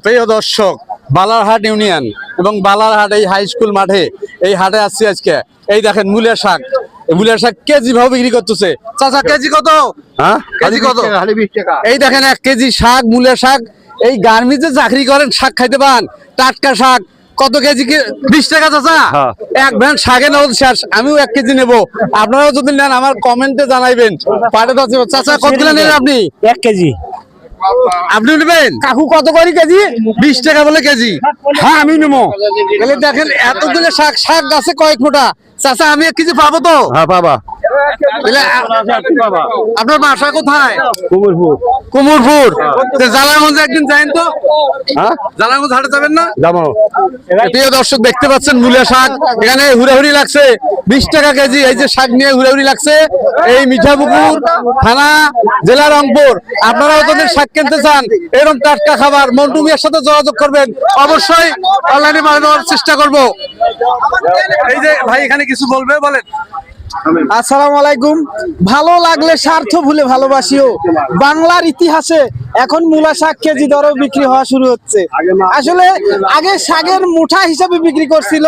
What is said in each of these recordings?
প্রিয় দর্শক, বালারহাট ইউনিয়ন এবং বালারহাট এই হাই স্কুল মাঠে এই হাটে আসছি আজকে। এই দেখেন মূলের শাক, মূলের শাক কেজি ভাবে বিক্রি করতেছে। চাচা কেজি কত? হ্যাঁ কেজি কত? এই দেখেন 1 কেজি শাক, মূলের শাক। এই গার্মেন্টসে চাকরি করেন, শাক খাইতে পান, টাটকা শাক। কত কেজি? 20 টাকা চাচা। এক ভ্যান শাকে নগদ শেষ। আমিও 1 কেজি নেবো, আপনারাও যদি নেন আমার কমেন্টে জানাইবেন। চাচা কতগুলো নেবেন আপনি? 1 কেজি। আপনি নেবেন? কাকু কত করে কেজি? 20 টাকা বলে কেজি। হ্যাঁ আমি নেবো। তাহলে দেখেন এতগুলো শাক, শাক গাছে কয়েক মোটা। চাচা আমি 1 কেজি পাবো তো? হ্যাঁ পাবা। আপনার বাসা কোথায়? কুমুরপুর। কুমুরপুর। জালাগঞ্জে একদিন যাইন তো? জালাগঞ্জ হাটে যাবেন না? যাবো। প্রিয় দর্শক দেখতে পাচ্ছেন মূলা শাক এখানে হুড়াহুড়ি লাগছে। 20 টাকা কেজি। এই যে শাক নিয়ে হুড়াহুড়ি লাগছে। এই মিঠাপুকুর থানা, জেলা রংপুর। আপনারাও যদি শাক কিনতে চান, এরকম টাটকা খাবার, মন্টু মিয়ার সাথে যোগাযোগ করবেন। অবশ্যই অনলাইনে মাল দেওয়ার চেষ্টা করব। এই যে ভাই এখানে কিছু বলবে, বলেন। আসসালামু আলাইকুম। ভালো লাগলে স্বার্থ ভুলে ভালোবাসিও। বাংলার ইতিহাসে এখন মূলা শাক কেজি দরে বিক্রি হওয়া শুরু হচ্ছে। আসলে আগে শাকের মুঠা হিসাবে বিক্রি করছিল,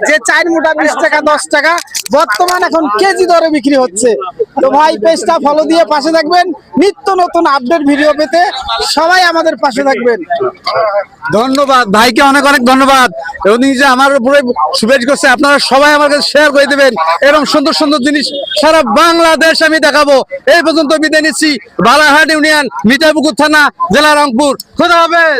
যে 4 মুঠা 20 টাকা 10 টাকা। বর্তমান এখন কেজি দরে বিক্রি হচ্ছে। তো ভাই পেজটা ফলো দিয়ে পাশে থাকবেন, নিত্য নতুন আপডেট ভিডিও পেতে সবাই আমাদের পাশে থাকবেন। ধন্যবাদ ভাইকে, অনেক অনেক ধন্যবাদ। উনি যে আমার উপরে শুভেচ্ছা করছে, আপনারা সবাই আমার কাছে শেয়ার করে দেবেন। এরকম সুন্দর সুন্দর জিনিস সারা বাংলাদেশ আমি দেখাবো। এই পর্যন্ত বিদায় নিচ্ছি। বালারহাট ইউনিয়ন, মিঠাপুকুর থানা, জেলা রংপুর। খোদা হাফেজ।